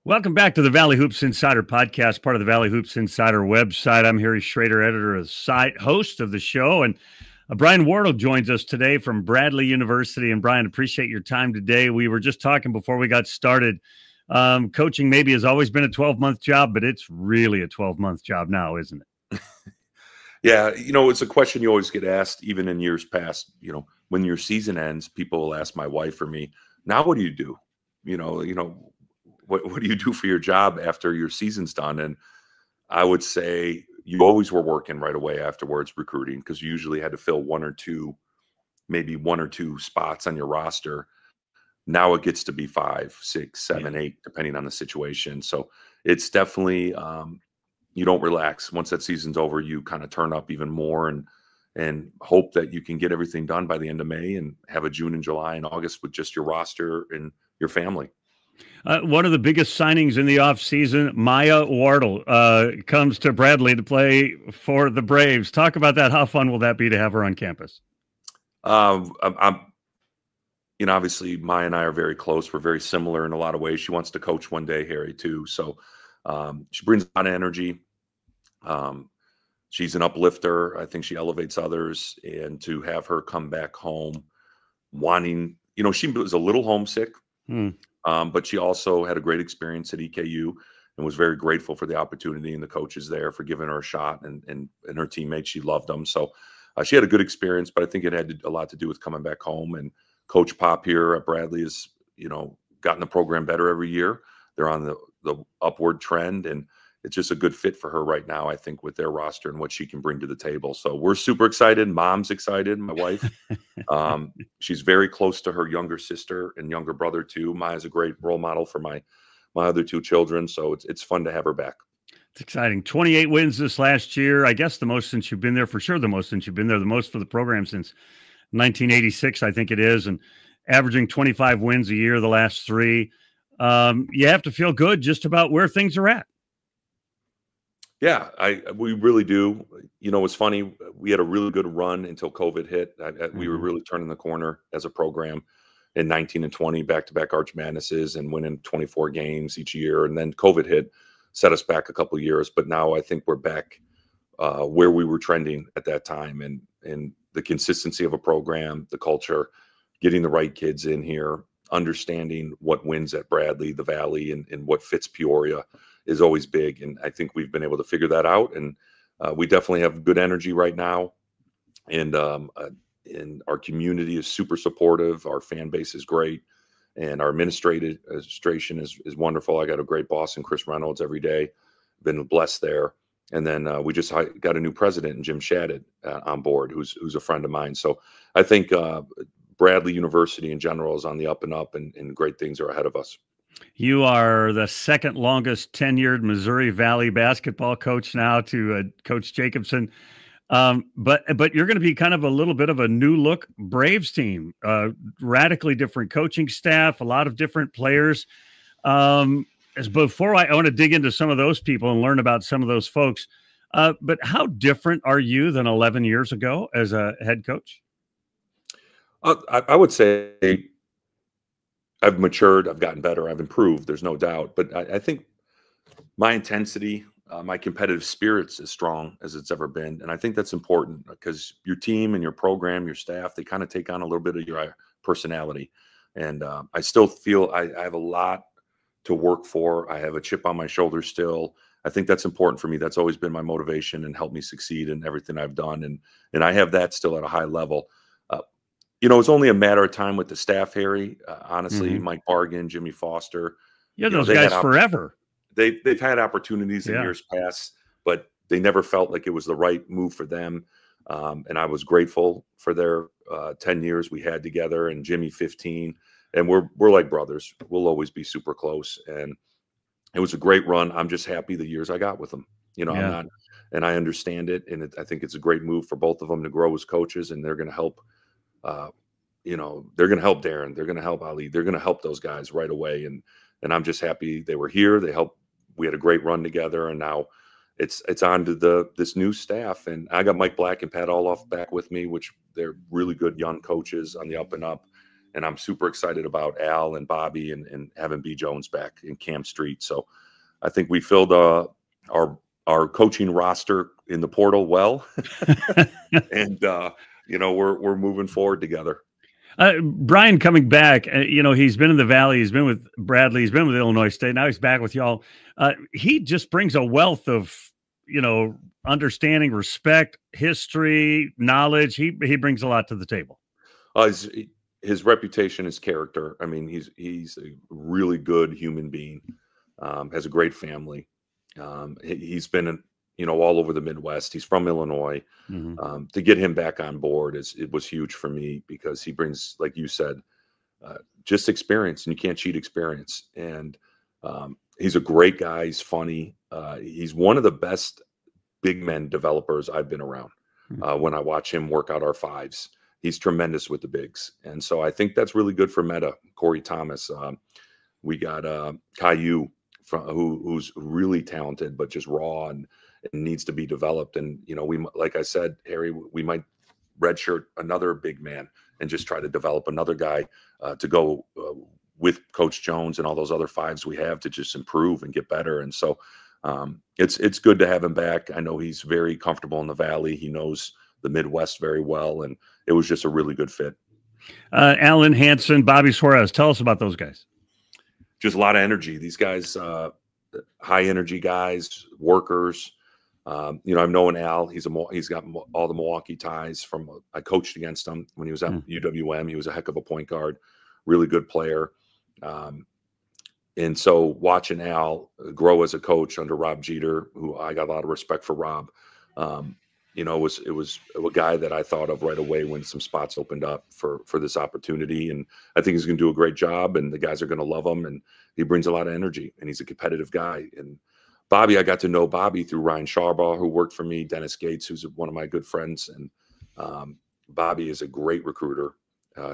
Welcome back to the Valley Hoops Insider podcast, part of the Valley Hoops Insider website. I'm Harry Schrader, editor of the site, host of the show, and Brian Wardle joins us today from Bradley University. And Brian, appreciate your time today. We were just talking before we got started. Coaching maybe has always been a 12-month job, but it's really a 12-month job now, isn't it? Yeah, it's a question you always get asked, even in years past. When your season ends, people will ask my wife or me, now what do you do? What do you do for your job after your season's done? And I would say you always were working right away afterwards, recruiting, because you usually had to fill maybe one or two spots on your roster. Now it gets to be 5, 6, 7, 8, depending on the situation. So it's definitely you don't relax. Once that season's over, you kind of turn up even more and hope that you can get everything done by the end of May and have a June and July and August with just your roster and your family. One of the biggest signings in the offseason, Maya Wardle, comes to Bradley to play for the Braves. Talk about that. How fun will that be to have her on campus? Obviously, Maya and I are very close. We're very similar in a lot of ways. She wants to coach one day, Harry, too. So she brings a lot of energy. She's an uplifter. I think she elevates others. And to have her come back home wanting, she was a little homesick. But she also had a great experience at EKU and was very grateful for the opportunity and the coaches there for giving her a shot and her teammates. She loved them. So she had a good experience, but I think it had a lot to do with coming back home. And Coach Pop here at Bradley has, gotten the program better every year. They're on the upward trend, and it's just a good fit for her right now, I think, with their roster and what she can bring to the table. So we're super excited. Mom's excited, my wife. She's very close to her younger sister and younger brother, too. Maya's a great role model for my other two children, so it's fun to have her back. It's exciting. 28 wins this last year. I guess the most since you've been there, for sure the most since you've been there, the most for the program since 1986, I think it is, and averaging 25 wins a year the last 3. You have to feel good just about where things are at. Yeah, we really do. It's funny. We had a really good run until COVID hit. We were really turning the corner as a program in 19 and 20, back-to-back Arch Madnesses and winning 24 games each year. And then COVID hit, set us back a couple of years. But now I think we're back where we were trending at that time. And the consistency of a program, the culture, getting the right kids in here, understanding what wins at Bradley, the Valley, and what fits Peoria is always big. And I think we've been able to figure that out. And we definitely have good energy right now. And our community is super supportive. Our fan base is great. And our administration is wonderful. I got a great boss in Chris Reynolds every day. Been blessed there. And then we just got a new president in Jim Shadid on board, who's a friend of mine. So I think Bradley University in general is on the up and up, and great things are ahead of us. You are the second longest tenured Missouri Valley basketball coach now to Coach Jacobson. But you're going to be kind of a little bit of a new look Braves team, radically different coaching staff, a lot of different players. Before I want to dig into some of those people and learn about some of those folks. But how different are you than 11 years ago as a head coach? I would say I've matured, I've gotten better, I've improved. There's no doubt. But I think my intensity, my competitive spirit's as strong as it's ever been. And I think that's important because your team and your program, your staff, they kind of take on a little bit of your personality. And I still feel I have a lot to work for. I have a chip on my shoulder still. I think that's important for me. That's always been my motivation and helped me succeed in everything I've done. And I have that still at a high level. It's only a matter of time with the staff, Harry. Honestly, Mike Bargan, Jimmy Foster. Yeah, those guys forever. They've had opportunities in years past, but they never felt like it was the right move for them. And I was grateful for their 10 years we had together, and Jimmy 15. And we're like brothers. We'll always be super close. And it was a great run. I'm just happy the years I got with them. I'm not, and I understand it. And I think it's a great move for both of them to grow as coaches, and they're going to help. They're going to help Darren. They're going to help Ali. They're going to help those guys right away. And I'm just happy they were here. They helped. We had a great run together, and now it's on to this new staff. And I got Mike Black and Pat Olof back with me, which they're really good young coaches on the up and up. and I'm super excited about Al and Bobby and having B Jones back in Cam Street. So I think we filled our coaching roster in the portal well, and you know, we're moving forward together. Brian coming back, you know, he's been in the Valley, he's been with Bradley, he's been with Illinois State, now he's back with y'all. He just brings a wealth of, you know, understanding, respect, history, knowledge. He brings a lot to the table. His reputation, his character. I mean, he's a really good human being. Has a great family. He's been, you know, all over the Midwest. He's from Illinois. Mm-hmm. To get him back on board it was huge for me, because he brings, like you said, just experience, and you can't cheat experience. And he's a great guy. He's funny. He's one of the best big men developers I've been around. When I watch him work out our fives, he's tremendous with the bigs. And so I think that's really good for Meta. Corey Thomas. We got Caillou, who's really talented, but just raw and needs to be developed. And, you know, like I said, Harry, we might redshirt another big man and just try to develop another guy to go with Coach Jones and all those other fives we have to just improve and get better. And so it's good to have him back. I know he's very comfortable in the Valley. He knows the Midwest very well, and it was just a really good fit. Alan Hansen, Bobby Suarez, tell us about those guys. Just a lot of energy. These guys, high energy guys, workers. You know, I've known Al. He's got all the Milwaukee ties from. I coached against him when he was at UWM. He was a heck of a point guard, really good player. And so watching Al grow as a coach under Rob Jeter, who I got a lot of respect for Rob. You know, it was a guy that I thought of right away when some spots opened up for this opportunity. And I think he's going to do a great job, and the guys are going to love him, and he brings a lot of energy, and he's a competitive guy. And Bobby, I got to know Bobby through Ryan Sharbaugh, who worked for me, Dennis Gates, who's one of my good friends. And Bobby is a great recruiter.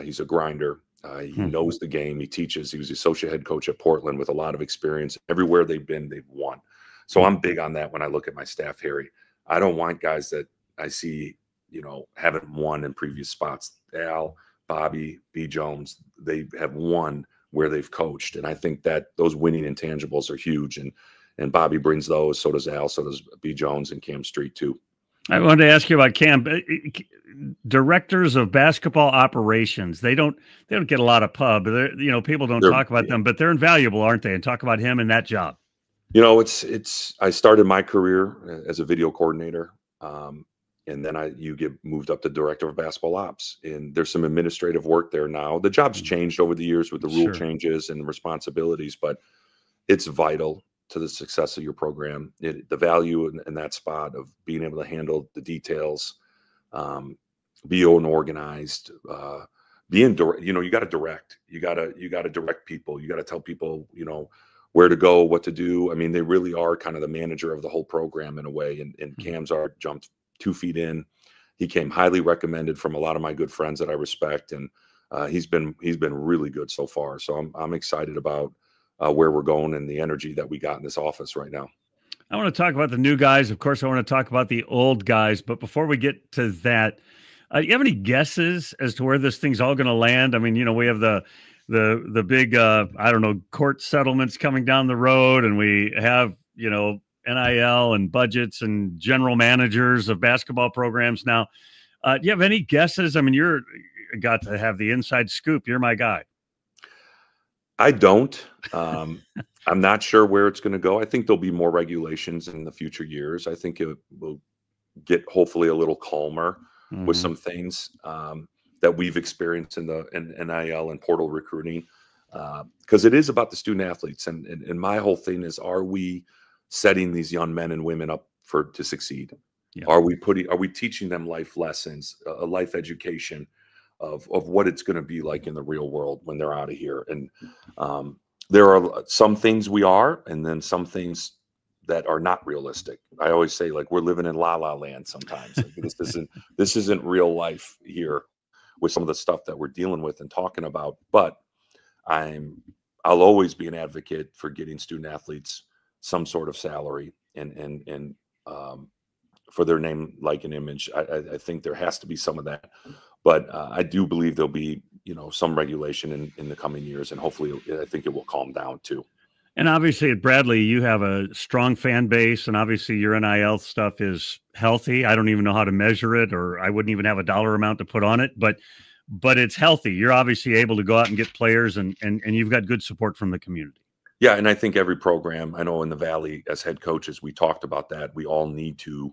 He's a grinder. He knows the game. He teaches. He was the associate head coach at Portland with a lot of experience. Everywhere they've been, they've won. So I'm big on that when I look at my staff, Harry. I don't want guys that I see, you know, haven't won in previous spots. Al, Bobby, B Jones, they have won where they've coached. And I think that those winning intangibles are huge. And Bobby brings those. So does Al. So does B Jones and Cam Street too. I wanted to ask you about Cam. Directors of basketball operations, they don't get a lot of pub. You know, people don't talk about them, but they're invaluable, aren't they? And talk about him and that job. You know, I started my career as a video coordinator. And then you get moved up to director of basketball ops, and there's some administrative work there now. The job's changed over the years with the rule changes and the responsibilities, but it's vital to the success of your program. The value in that spot of being able to handle the details, be organized, being direct. You know, you got to direct. You got to direct people. You got to tell people, you know, where to go, what to do. I mean, they really are kind of the manager of the whole program in a way. And Cam's jumped 2 feet in. He came highly recommended from a lot of my good friends that I respect, and he's been really good so far. So I'm excited about where we're going and the energy that we got in this office right now. I want to talk about the new guys. Of course, I want to talk about the old guys. But before we get to that, do you have any guesses as to where this thing's all going to land? I mean, you know, we have the big, I don't know, court settlements coming down the road, and we have, you know, NIL and budgets and general managers of basketball programs now. Do you have any guesses? I mean, you're got to have the inside scoop. You're my guy. I don't. I'm not sure where it's going to go. I think there'll be more regulations in the future years. I think it will get hopefully a little calmer with some things that we've experienced in NIL and portal recruiting, because it is about the student athletes. And my whole thing is, are we setting these young men and women up to succeed? Yeah. Are we teaching them life lessons, a life education of what it's going to be like in the real world when they're out of here? And there are some things we are, and then some things that are not realistic. I always say, like, we're living in la la land sometimes. Like, this isn't real life here with some of the stuff that we're dealing with and talking about. But I'll always be an advocate for getting student athletes some sort of salary and for their name, like, an image. I think there has to be some of that. But I do believe there'll be, some regulation in the coming years, and hopefully I think it will calm down too. And obviously at Bradley, you have a strong fan base, and obviously your NIL stuff is healthy. I don't even know how to measure it, or I wouldn't even have a dollar amount to put on it, but it's healthy. You're obviously able to go out and get players, and you've got good support from the community. Yeah, and I think every program, I know in the Valley as head coaches, we talked about that. We all need to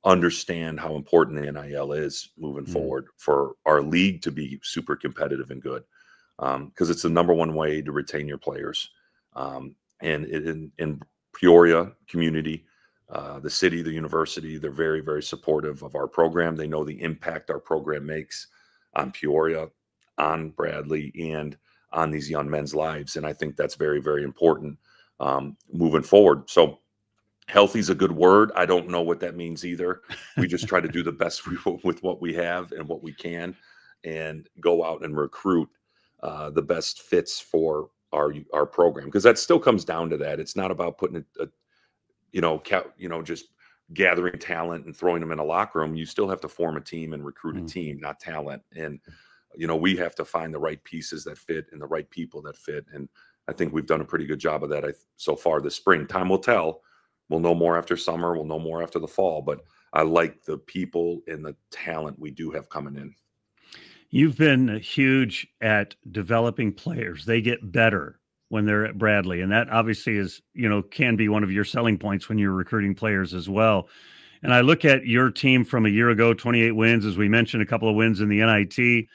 understand how important the NIL is moving forward for our league to be super competitive and good, because it's the #1 way to retain your players. And in Peoria community, the city, the university, they're very, very supportive of our program. They know the impact our program makes on Peoria, on Bradley, and on these young men's lives. And I think that's very, very important moving forward. So healthy is a good word. I don't know what that means either. We just try to do the best with what we have and what we can, and go out and recruit the best fits for our program, because that still comes down to that. It's not about putting just gathering talent and throwing them in a locker room. You still have to form a team and recruit a team, not talent. And we have to find the right pieces that fit and the right people that fit. And I think we've done a pretty good job of that so far this spring. Time will tell. We'll know more after summer. We'll know more after the fall. But I like the people and the talent we do have coming in. You've been huge at developing players. They get better when they're at Bradley. And that obviously is, can be one of your selling points when you're recruiting players as well. And I look at your team from a year ago, 28 wins, as we mentioned, a couple of wins in the NIT.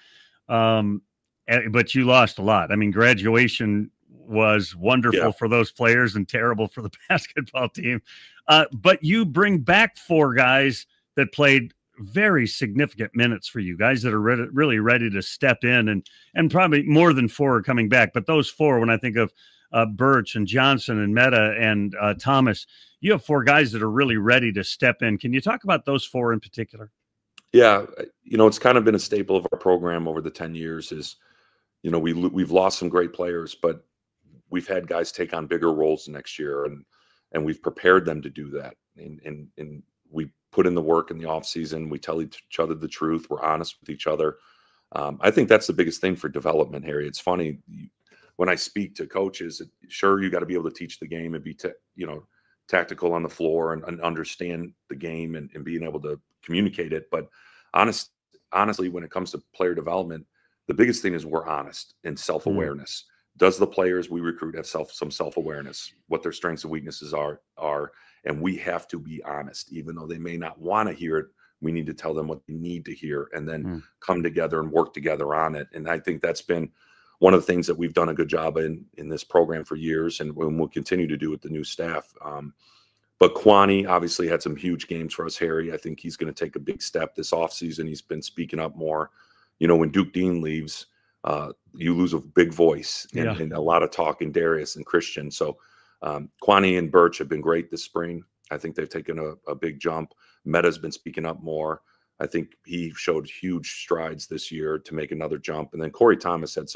But you lost a lot. I mean, graduation was wonderful for those players and terrible for the basketball team. But you bring back 4 guys that played very significant minutes for you, guys that are really ready to step in, and probably more than 4 are coming back. But those 4, when I think of Birch and Johnson and Meta and Thomas, you have 4 guys that are really ready to step in. Can you talk about those 4 in particular? Yeah, it's kind of been a staple of our program over the 10 years is, we've lost some great players, but we've had guys take on bigger roles next year, and we've prepared them to do that. And we put in the work in the off season. We tell each other the truth. We're honest with each other. I think that's the biggest thing for development, Harry. It's funny when I speak to coaches, sure, you got to be able to teach the game and be, tactical on the floor and understand the game and being able to communicate it. But honestly, when it comes to player development, the biggest thing is we're honest and self-awareness. Does the players we recruit have some self-awareness, what their strengths and weaknesses are? And we have to be honest, even though they may not want to hear it. We need to tell them what they need to hear, and then come together and work together on it. And I think that's been one of the things that we've done a good job in this program for years, and we'll continue to do with the new staff. But Kwani obviously had some huge games for us, Harry. I think he's going to take a big step this offseason. He's been speaking up more. When Duke Dean leaves, you lose a big voice and a lot of talk in Darius and Christian. So Kwani and Birch have been great this spring. I think they've taken a big jump. Meta's been speaking up more. I think he showed huge strides this year to make another jump. And then Corey Thomas had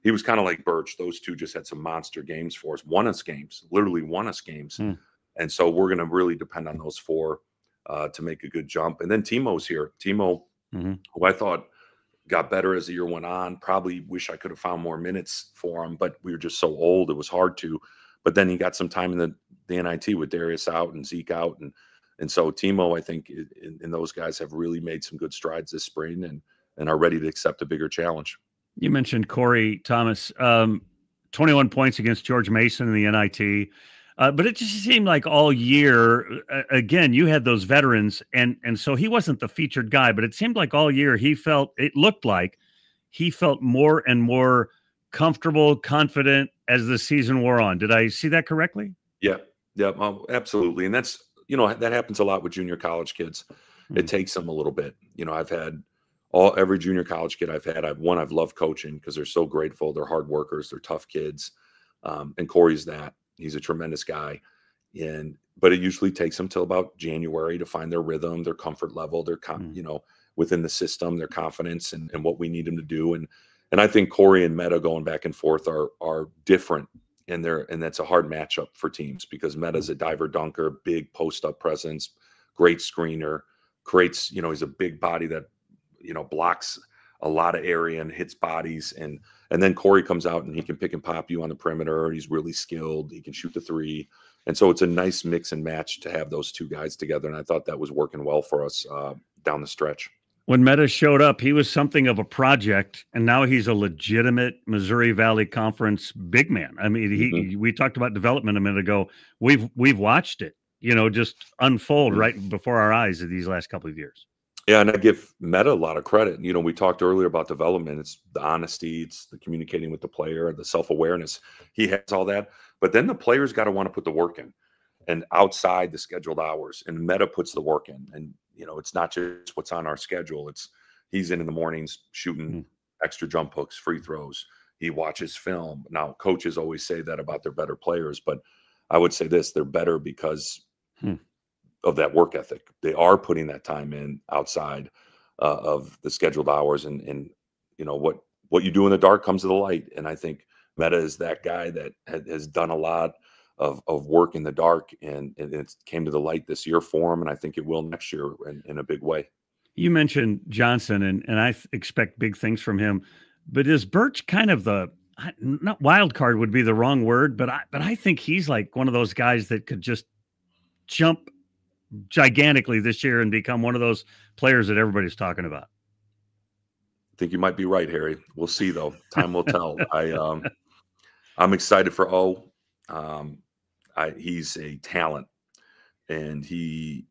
he was kind of like Birch. Those 2 just had some monster games for us, literally won us games. And so we're going to really depend on those 4 to make a good jump. And then Timo's here. Timo, who I thought got better as the year went on. Probably wish I could have found more minutes for him, but we were just so old. It was hard to. But then he got some time in the NIT with Darius out and Zeke out. And so Timo, I think, and those guys have really made some good strides this spring and are ready to accept a bigger challenge. You mentioned Corey Thomas, 21 points against George Mason in the NIT. But it just seemed like all year, again, you had those veterans, and so he wasn't the featured guy, but it seemed like all year it looked like he felt more and more comfortable, confident as the season wore on. Did I see that correctly? Yeah, absolutely. And that's, that happens a lot with junior college kids. It takes them a little bit. I've had every junior college kid I've loved coaching because they're so grateful. They're hard workers. They're tough kids. And Corey's that. He's a tremendous guy. But it usually takes them till about January to find their rhythm, their comfort level, their within the system, their confidence and what we need them to do. And I think Corey and Meta going back and forth are different. And that's a hard matchup for teams because Meta's a diver dunker, big post-up presence, great screener, creates, he's a big body that, blocks a lot of area and hits bodies. And then Corey comes out and he can pick and pop you on the perimeter. He's really skilled. He can shoot the three. And so it's a nice mix and match to have those two guys together. And I thought that was working well for us down the stretch. When Meta showed up, he was something of a project, and now he's a legitimate Missouri Valley Conference big man. I mean, we talked about development a minute ago. We've watched it, just unfold right before our eyes in these last couple of years. Yeah, and I give Meta a lot of credit. We talked earlier about development. It's the honesty, it's the communicating with the player, the self-awareness. He has all that. But then the players got to want to put the work in and outside the scheduled hours. And Meta puts the work in. And, it's not just what's on our schedule. It's he's in the mornings shooting extra jump hooks, free throws. He watches film. Now, coaches always say that about their better players, but I would say this, they're better because of that work ethic. They are putting that time in outside of the scheduled hours. And what you do in the dark comes to the light. And I think Meta is that guy that has done a lot of work in the dark, and it came to the light this year for him, and I think it will next year in a big way. You mentioned Johnson, and I expect big things from him, but is Birch kind of not wild card would be the wrong word, but I think he's like one of those guys that could just jump gigantically this year and become one of those players that everybody's talking about. I think you might be right, Harry. We'll see, though. Time will tell. I'm excited for O. He's a talent, and he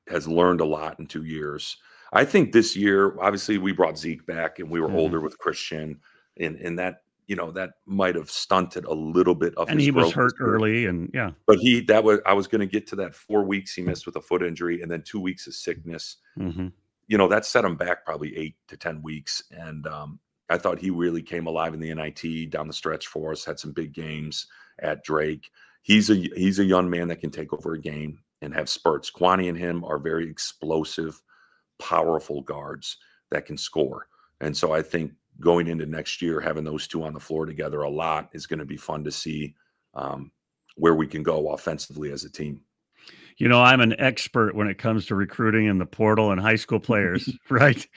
has learned a lot in 2 years. I think this year, obviously, we brought Zeke back, and we were older with Christian, and that that might have stunted a little bit of his growth. And he was hurt early, and yeah. But I was going to get to that 4 weeks he missed with a foot injury, and then 2 weeks of sickness. That set him back probably 8 to 10 weeks, and I thought he really came alive in the NIT down the stretch for us. Had some big games at Drake. He's a young man that can take over a game and have spurts. Kwani and him are very explosive, powerful guards that can score. And so I think going into next year, having those two on the floor together a lot is going to be fun to see where we can go offensively as a team. I'm an expert when it comes to recruiting in the portal and high school players, right?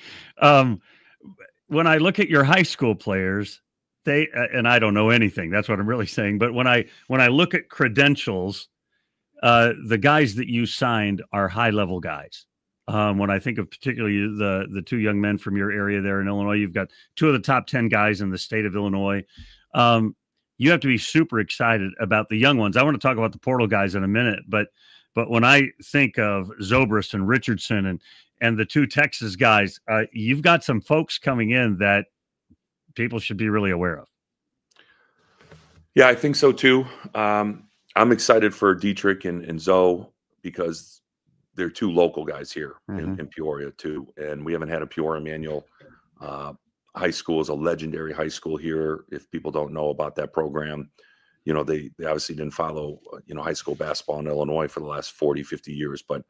When I look at your high school players, and I don't know anything. That's what I'm really saying. But when I look at credentials, the guys that you signed are high level guys. When I think of particularly the two young men from your area there in Illinois, you've got 2 of the top 10 guys in the state of Illinois. You have to be super excited about the young ones. I want to talk about the portal guys in a minute, but when I think of Zobrist and Richardson and the 2 Texas guys, you've got some folks coming in that people should be really aware of. Yeah, I think so too. I'm excited for Dietrich and Zoe because they're 2 local guys here in Peoria too. And we haven't had a Peoria Manual high school. Is a legendary high school here. If people don't know about that program, they obviously didn't follow, high school basketball in Illinois for the last 40, 50 years. But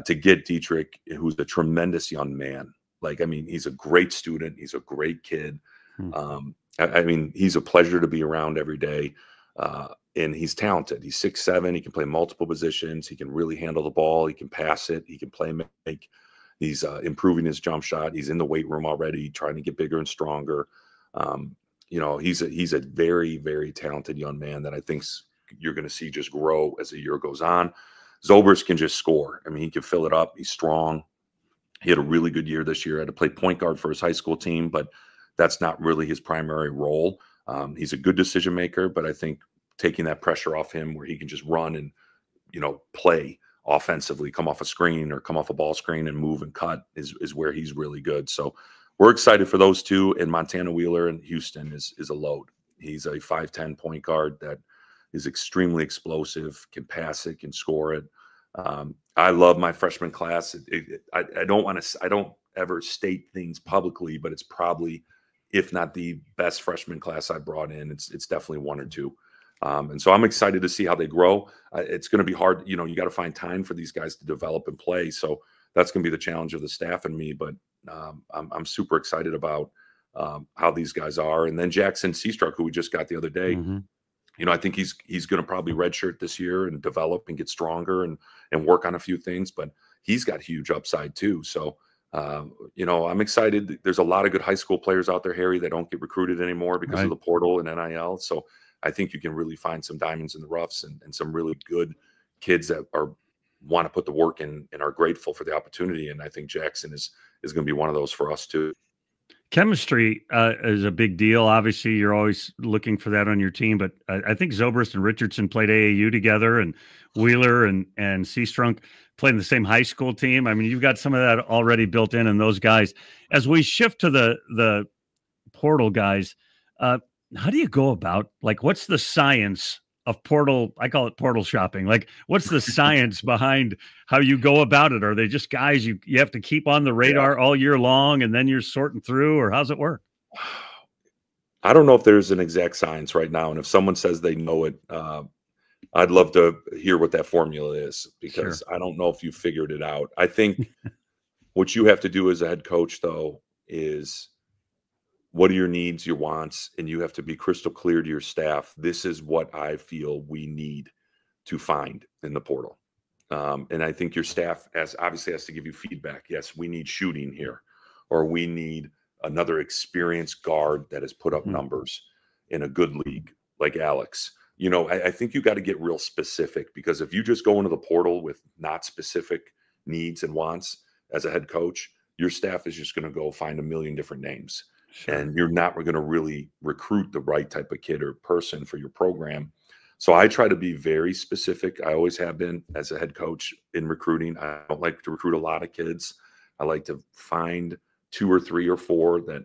to get Dietrich, who's a tremendous young man, he's a great student. He's a great kid. He's a pleasure to be around every day. And he's talented. He's 6'7". He can play multiple positions. He can really handle the ball. He can pass it. He can play make. He's improving his jump shot. He's in the weight room already, trying to get bigger and stronger. He's a very, very talented young man that I think you're going to see just grow as the year goes on. Zobrist can just score. He can fill it up. He's strong. He had a really good year this year. Had to play point guard for his high school team, but that's not really his primary role. He's a good decision maker, but I think taking that pressure off him where he can just run and, play offensively, come off a screen or come off a ball screen and move and cut is where he's really good. So we're excited for those 2. And Montana Wheeler in Houston is a load. He's a 5'10" point guard that is extremely explosive, can pass it, can score it. I love my freshman class. I don't ever state things publicly, but it's probably, if not the best freshman class I brought in, it's definitely 1 or 2. And so I'm excited to see how they grow. It's going to be hard. You got to find time for these guys to develop and play. So that's going to be the challenge of the staff and me. But I'm super excited about how these guys are. And then Jackson Seastruck, who we just got the other day, I think he's going to probably redshirt this year and develop and get stronger and work on a few things. But he's got huge upside too. So I'm excited. There's a lot of good high school players out there, Harry, that don't get recruited anymore because of the portal and NIL. So I think you can really find some diamonds in the roughs and some really good kids that want to put the work in and are grateful for the opportunity. And I think Jackson is going to be one of those for us too. Chemistry is a big deal. Obviously, you're always looking for that on your team, but I think Zobrist and Richardson played AAU together, and Wheeler and Seastrunk played in the same high school team. I mean, you've got some of that already built in those guys. As we shift to the portal guys, how do you go about, like, what's the science of portal? I call it portal shopping. Like, what's the science behind how you go about it? Are they just guys you have to keep on the radar all year long and then you're sorting through, or how's it work? I don't know if there's an exact science right now. And if someone says they know it, I'd love to hear what that formula is, because I don't know if you figured it out. I think what you have to do as a head coach, though, is what are your needs, your wants, and you have to be crystal clear to your staff. This is what I feel we need to find in the portal. And I think your staff obviously has to give you feedback. Yes, we need shooting here, or we need another experienced guard that has put up numbers in a good league like Alex. I think you got to get real specific, because if you just go into the portal with not specific needs and wants as a head coach, your staff is just going to go find a million different names. And you're not going to really recruit the right type of kid or person for your program. So I try to be very specific. I always have been as a head coach in recruiting. I don't like to recruit a lot of kids. I like to find 2 or 3 or 4 that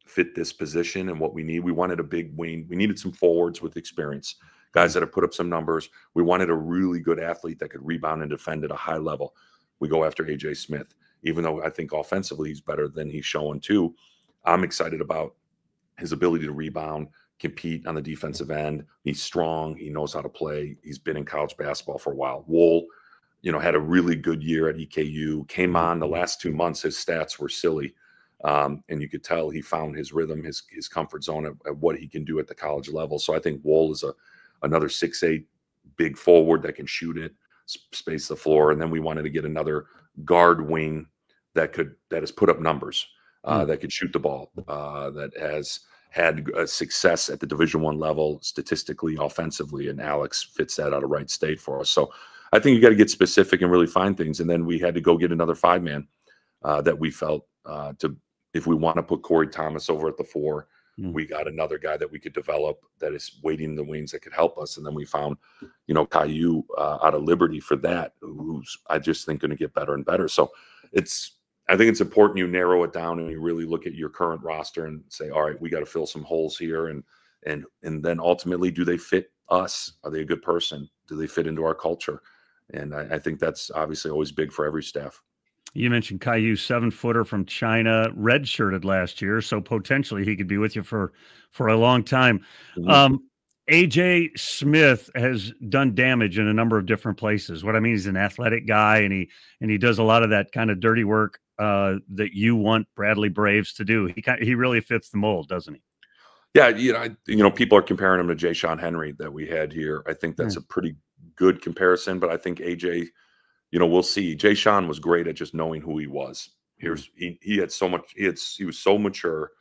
fit this position and what we need. We wanted a big wing. We needed some forwards with experience, guys that have put up some numbers. We wanted a really good athlete that could rebound and defend at a high level. We go after AJ Smith, even though I think offensively he's better than he's showing too. I'm excited about his ability to rebound, compete on the defensive end. He's strong. He knows how to play. He's been in college basketball for a while. Wool, had a really good year at EKU, came on the last 2 months. His stats were silly. And you could tell he found his rhythm, his comfort zone at what he can do at the college level. So I think Wool is another 6'8" big forward that can shoot it, space the floor. And then we wanted to get another guard wing that has put up numbers. That could shoot the ball, that has had success at the Division I level, statistically, offensively, and Alex fits that out of Wright State for us. So I think you got to get specific and really find things. And then we had to go get another 5-man that we felt if we want to put Corey Thomas over at the 4, we got another guy that we could develop that is waiting in the wings that could help us. And then we found, Caillou out of Liberty for that, who's I just think going to get better and better. So I think it's important you narrow it down and you really look at your current roster and say, all right, we got to fill some holes here. And then ultimately, do they fit us? Are they a good person? Do they fit into our culture? And I think that's obviously always big for every staff. You mentioned Caillou, 7-footer from China, redshirted last year. So potentially he could be with you for a long time. AJ Smith has done damage in a number of different places. What I mean, he's an athletic guy, and he does a lot of that kind of dirty work that you want Bradley Braves to do. He really fits the mold, doesn't he? Yeah, people are comparing him to Jay Sean Henry that we had here. I think that's a pretty good comparison, but I think AJ, we'll see. Jay Sean was great at just knowing who he was. He had so much. He was so mature,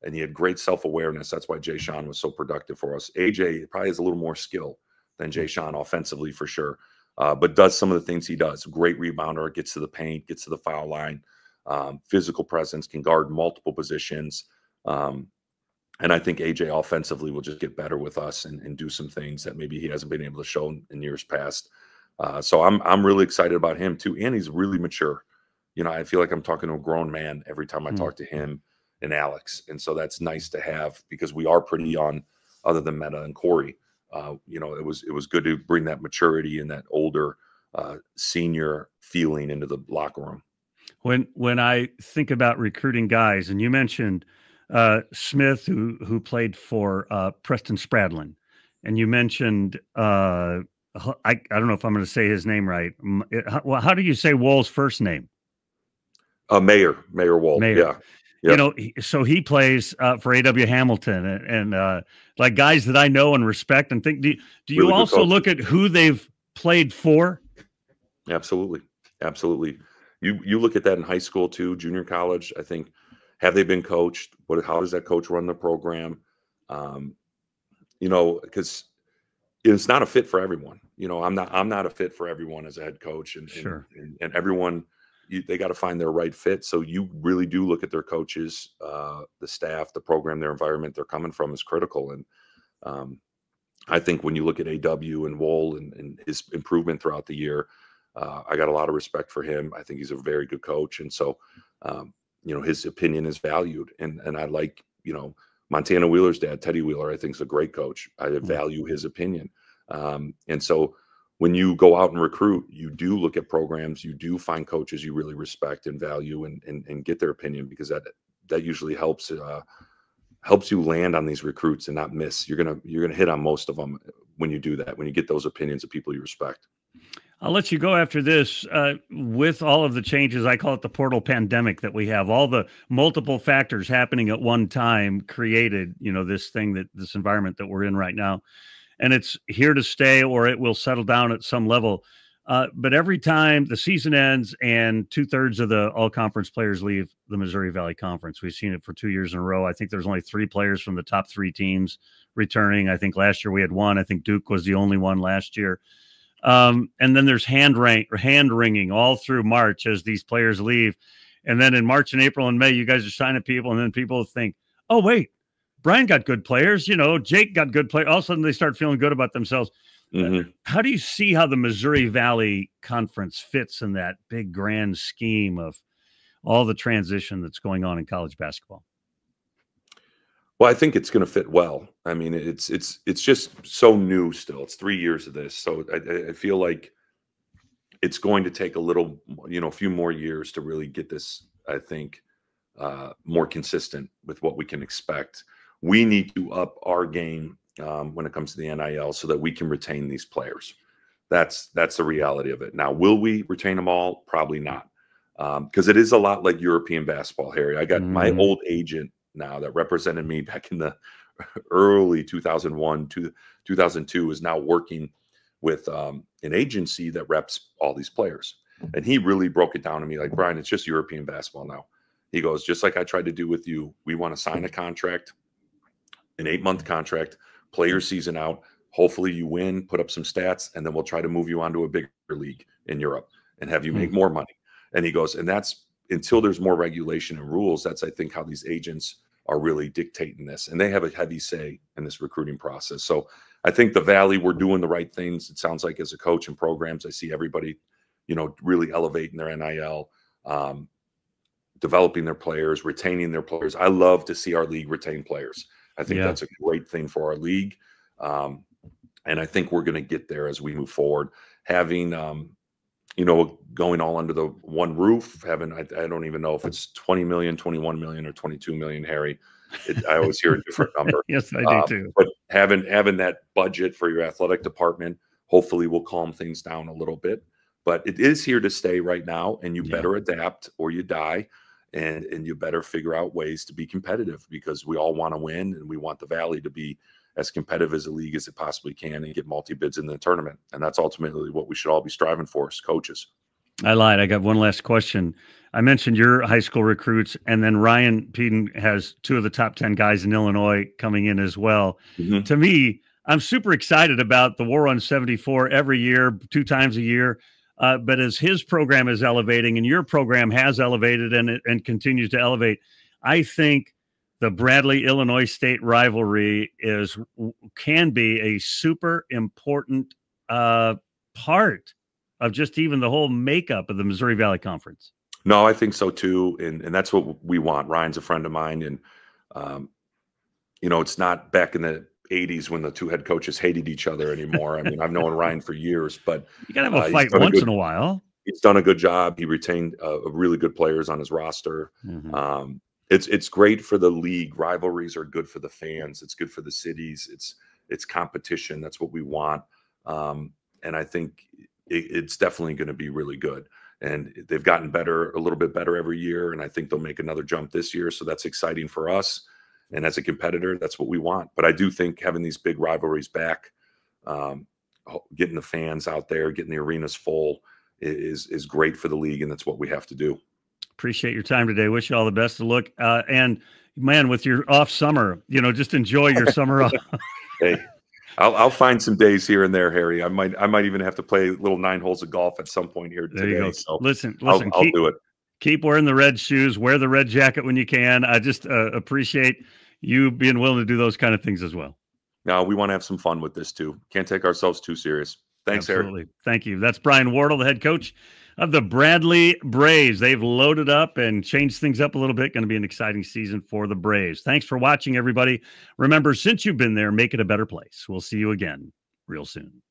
and he had great self-awareness. That's why Jay Sean was so productive for us. AJ probably has a little more skill than Jay Sean offensively for sure, but does some of the things he does. Great rebounder, gets to the paint, gets to the foul line, physical presence, can guard multiple positions. And I think AJ offensively will just get better with us and do some things that maybe he hasn't been able to show in years past. So I'm really excited about him too. And he's really mature. I feel like I'm talking to a grown man every time I talk to him and Alex. And so that's nice to have, because we are pretty young other than Meta and Corey. It was good to bring that maturity and that older senior feeling into the locker room. When I think about recruiting guys, and you mentioned Smith, who played for Preston Spradlin, and you mentioned I don't know if I'm going to say his name right. How do you say Wool's first name? Mayor Wool. Mayor. Yeah. So he plays for A.W. Hamilton and like guys that I know and respect and think. Do you also look at who they've played for? Absolutely. You look at that in high school too, junior college. I think, have they been coached? How does that coach run the program? Because it's not a fit for everyone. I'm not a fit for everyone as a head coach, and Sure. and everyone, they got to find their right fit. So you really do look at their coaches, the staff, the program, their environment they're coming from is critical. And I think when you look at AW and Wohl and his improvement throughout the year, I got a lot of respect for him. I think he's a very good coach, and so his opinion is valued. And I like Montana Wheeler's dad, Teddy Wheeler, I think is a great coach. I value his opinion. And so when you go out and recruit, you do look at programs, you do find coaches you really respect and value and get their opinion, because that usually helps you land on these recruits and not miss. You're gonna hit on most of them when you do that, when you get those opinions of people you respect. I'll let you go after this. With all of the changes, I call it the portal pandemic that we have. All the multiple factors happening at one time created, this environment that we're in right now. And it's here to stay, or it will settle down at some level. But every time the season ends and 2/3 of the all-conference players leave the Missouri Valley Conference, we've seen it for 2 years in a row. I think there's only 3 players from the top 3 teams returning. I think last year we had 1. I think Duke was the only one last year. And then there's hand wringing all through March as these players leave. And then in March and April and May, you guys are signing people. And then people think, oh, wait, Brian got good players. Jake got good players. All of a sudden they start feeling good about themselves. How do you see how the Missouri Valley Conference fits in that big grand scheme of all the transition that's going on in college basketball? Well, I think it's going to fit well. I mean, it's just so new still. It's 3 years of this, so I feel like it's going to take a few more years to really get this, I think, more consistent with what we can expect. We need to up our game when it comes to the NIL so that we can retain these players. That's the reality of it. Now, will we retain them all? Probably not, because it is a lot like European basketball, Harry. I got my old agent now that represented me back in the early 2001 to 2002 is now working with an agency that reps all these players. And he really broke it down to me like, Brian, it's just European basketball now. He goes, just like I tried to do with you, we want to sign a contract, an 8-month contract, play your season out. Hopefully you win, put up some stats, and then we'll try to move you on to a bigger league in Europe and have you make more money. And he goes, and that's until there's more regulation and rules. That's, I think, how these agents are really dictating this. And they have a heavy say in this recruiting process. So I think the Valley, we're doing the right things. It sounds like as a coach and programs, I see everybody, really elevating their NIL, developing their players, retaining their players. I love to see our league retain players. I think that's a great thing for our league. And I think we're going to get there as we move forward. Having, going all under the one roof, I don't even know if it's 20 million, 21 million, or 22 million, Harry. I always hear a different number. Yes, I do too. But having that budget for your athletic department, hopefully will calm things down a little bit. But it is here to stay right now, and you better adapt or you die. And you better figure out ways to be competitive, because we all want to win, and we want the Valley to be as competitive as a league as it possibly can and get multi-bids in the tournament. And that's ultimately what we should all be striving for as coaches. I lied. I got one last question. I mentioned your high school recruits, and then Ryan Peden has 2 of the top 10 guys in Illinois coming in as well. To me, I'm super excited about the War on 74 every year, 2 times a year. But as his program is elevating and your program has elevated and continues to elevate, I think the Bradley-Illinois State rivalry can be a super important part of just even the whole makeup of the Missouri Valley Conference. No, I think so too, and that's what we want. Ryan's a friend of mine, and it's not back in the 80s when the 2 head coaches hated each other anymore. I mean, I've known Ryan for years, but you gotta have a fight once in a while. He's done a good job. He retained really good players on his roster. It's great for the league. Rivalries are good for the fans. It's good for the cities. It's competition. That's what we want. And I think it's definitely going to be really good. And they've gotten better, a little bit better every year. And I think they'll make another jump this year. So that's exciting for us. And as a competitor, that's what we want. But I do think having these big rivalries back, getting the fans out there, getting the arenas full, is great for the league, and that's what we have to do. Appreciate your time today. Wish you all the best of luck. And man, with your off summer, just enjoy your summer off. Hey, I'll find some days here and there, Harry. I might even have to play little 9 holes of golf at some point here today. There you go. So listen, I'll do it. Keep wearing the red shoes, wear the red jacket when you can. I just appreciate you being willing to do those kind of things as well. Now, we want to have some fun with this too. Can't take ourselves too serious. Thanks, Absolutely. Harry. Thank you. That's Brian Wardle, the head coach of the Bradley Braves. They've loaded up and changed things up a little bit. Going to be an exciting season for the Braves. Thanks for watching, everybody. Remember, since you've been there, make it a better place. We'll see you again real soon.